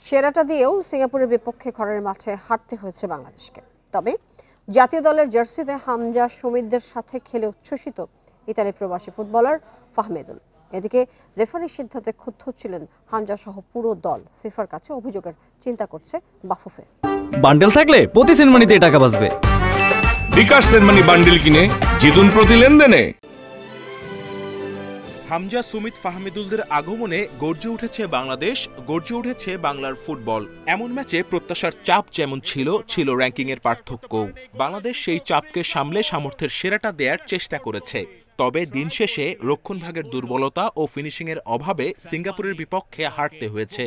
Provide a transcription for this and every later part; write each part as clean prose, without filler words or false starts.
সেরাটা দিয়েও সিঙ্গাপুরের বিপক্ষে ঘরের মাঠে হারতে হয়েছে বাংলাদেশকে। তবে জাতীয় দলের জার্সিতে হামজা সুমিতদের সাথে খেলে উচ্ছ্বসিত ইতালি প্রবাসী ফুটবলার ফাহমেদুল। এদিকে রেফারির সিদ্ধান্তে ক্ষুব্ধ ছিলেন হামজা সহ পুরো দল। ফিফার কাছে অভিযোগের চিন্তা করছে বাফুফে। বান্ডেল থাকলে প্রতি সেনমানিতে টাকা বাঁচবে। বিকাশ সেনমানি বান্ডেল কিনে জিতুন প্রতি লেনদেনে। হামজা সুমিত ফাহমেদুলদের আগমনে গর্জে উঠেছে বাংলাদেশ, গর্জে উঠেছে বাংলার ফুটবল। এমন ম্যাচে প্রত্যাশার চাপ যেমন ছিল র্যাঙ্কিংয়ের পার্থক্য। বাংলাদেশ সেই চাপকে সামলে সামর্থ্যের সেরাটা দেওয়ার চেষ্টা করেছে। তবে দিন শেষে রক্ষণভাগের দুর্বলতা ও ফিনিশিংয়ের অভাবে সিঙ্গাপুরের বিপক্ষে হারতে হয়েছে।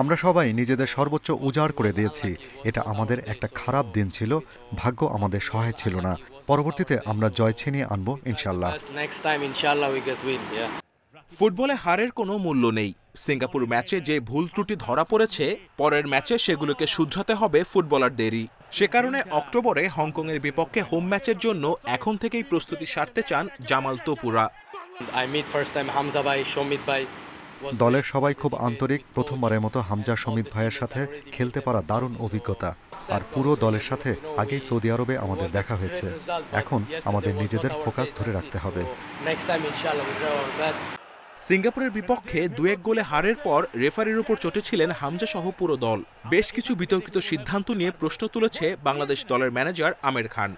আমরা সবাই নিজেদের সর্বোচ্চ উজাড় করে দিয়েছি। এটা আমাদের একটা খারাপ দিন ছিল, ভাগ্য আমাদের সহায় ছিল না। পরবর্তীতে আমরা জয় ছিনিয়ে আনবো ইনশাল্লাহ। ফুটবলে হারের কোনো মূল্য নেই। সিঙ্গাপুর ম্যাচে যে ভুল ত্রুটি ধরা পড়েছে, পরের ম্যাচে সেগুলোকে শুধরাতে হবে ফুটবলারদেরই। সে কারণে অক্টোবরে হংকংয়ের বিপক্ষে হোম ম্যাচের জন্য এখন থেকেই প্রস্তুতি সারতে চান জামাল তোপুরা। দলের সবাই খুব আন্তরিক। প্রথমবারের মতো হামজা সমিত ভাইয়ের সাথে খেলতে পারা দারুণ অভিজ্ঞতা। আর পুরো দলের সাথে আগেই সৌদি আরবে আমাদের দেখা হয়েছে। এখন আমাদের নিজেদের ফোকাস ধরে রাখতে হবে। সিঙ্গাপুরের বিপক্ষে 2-1 গোলে হারের পর রেফারির উপর চটেছিলেন হামজা সহ পুরো দল। বেশ কিছু বিতর্কিত সিদ্ধান্ত নিয়ে প্রশ্ন তুলেছে বাংলাদেশ দলের ম্যানেজার আমির খান।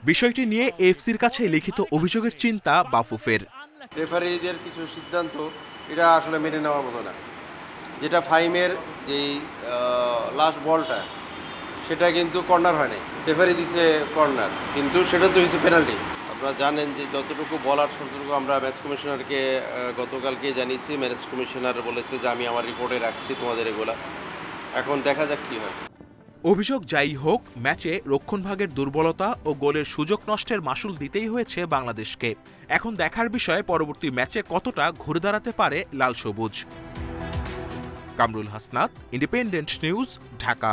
বিষয়টি নিয়ে এএফসির কাছে লিখিত অভিযোগের চিন্তা বাফুফের। রেফারিদের কিছু সিদ্ধান্ত এটা আসলে মেনে নেওয়ার মতো না। যেটা ফাইমের যেই লাস্ট বলটা, সেটা কিন্তু কর্নার হয় নাই, রেফারি দিছে কর্নার, কিন্তু সেটা তো হয়েছে পেনাল্টি। আপনারা জানেন যে যতটুকু বলার ততটুকু আমরা ম্যাচ কমিশনারকে গতকালকে জানিয়েছি। ম্যাচ কমিশনার বলেছে যে আমি আমার রিপোর্টে রাখছি তোমাদের এগুলা, এখন দেখা যাক কি হয়। অভিযোগ যাই হোক, ম্যাচে রক্ষণভাগের দুর্বলতা ও গোলের সুযোগ নষ্টের মাসুল দিতেই হয়েছে বাংলাদেশকে। এখন দেখার বিষয় পরবর্তী ম্যাচে কতটা ঘুরে দাঁড়াতে পারে লাল সবুজ। Kamrul Hasnat, independent news, Dhaka.